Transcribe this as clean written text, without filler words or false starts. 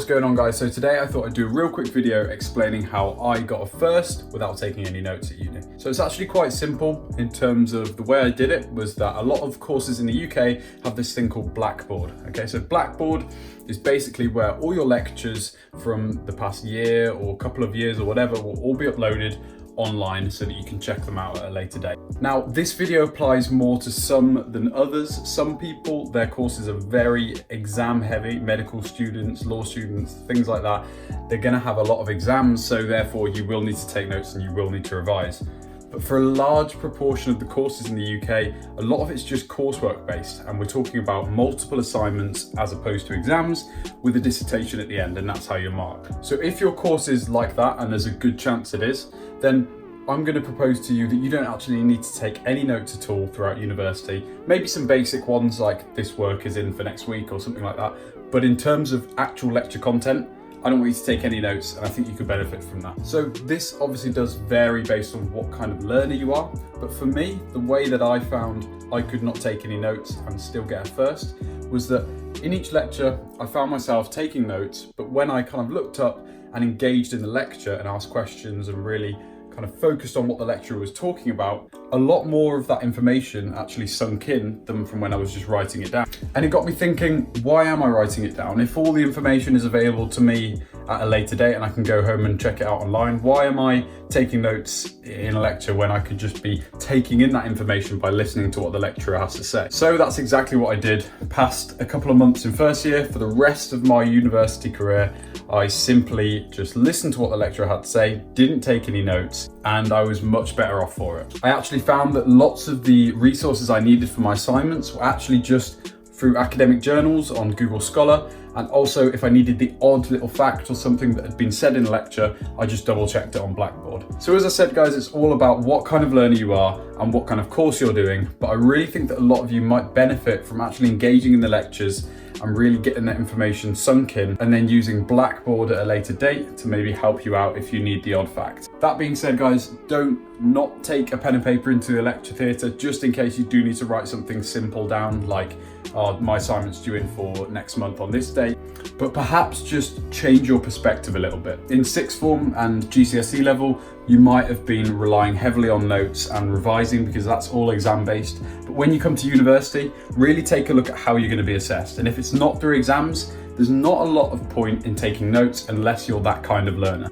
going on, guys? So today I thought I'd do a real quick video explaining how I got a first without taking any notes at uni. So it's actually quite simple in terms of the way I did it was that a lot of courses in the UK have this thing called Blackboard. Okay, so Blackboard is basically where all your lectures from the past year or couple of years or whatever will all be uploaded online so that you can check them out at a later date. Now, this video applies more to some than others. Some people, their courses are very exam heavy, medical students, law students, things like that. They're gonna have a lot of exams, so therefore you will need to take notes and you will need to revise. But for a large proportion of the courses in the UK, a lot of it's just coursework based, and we're talking about multiple assignments as opposed to exams with a dissertation at the end, and that's how you mark. So if your course is like that, and there's a good chance it is, then I'm going to propose to you that you don't actually need to take any notes at all throughout university. Maybe some basic ones like this work is in for next week or something like that. But in terms of actual lecture content, I don't want you to take any notes, and I think you could benefit from that. So this obviously does vary based on what kind of learner you are. But for me, the way that I found I could not take any notes and still get a first was that in each lecture, I found myself taking notes, but when I kind of looked up and engaged in the lecture and asked questions and really kind of focused on what the lecturer was talking about, a lot more of that information actually sunk in than from when I was just writing it down. And it got me thinking, why am I writing it down? If all the information is available to me at a later date and I can go home and check it out online, why am I taking notes in a lecture when I could just be taking in that information by listening to what the lecturer has to say? So that's exactly what I did. Past a couple of months in first year, for the rest of my university career, I simply just listened to what the lecturer had to say, didn't take any notes, and I was much better off for it. I actually found that lots of the resources I needed for my assignments were actually just through academic journals on Google Scholar, and also if I needed the odd little fact or something that had been said in a lecture, I just double checked it on Blackboard. So as I said, guys, it's all about what kind of learner you are and what kind of course you're doing, but I really think that a lot of you might benefit from actually engaging in the lectures and really getting that information sunk in, and then using Blackboard at a later date to maybe help you out if you need the odd fact. That being said, guys, don't not take a pen and paper into the lecture theatre just in case you do need to write something simple down like, my assignment's due in for next month on this date, but perhaps just change your perspective a little bit. In sixth form and GCSE level, you might have been relying heavily on notes and revising because that's all exam based. But when you come to university, really take a look at how you're going to be assessed. And if it's not through exams, there's not a lot of point in taking notes unless you're that kind of learner.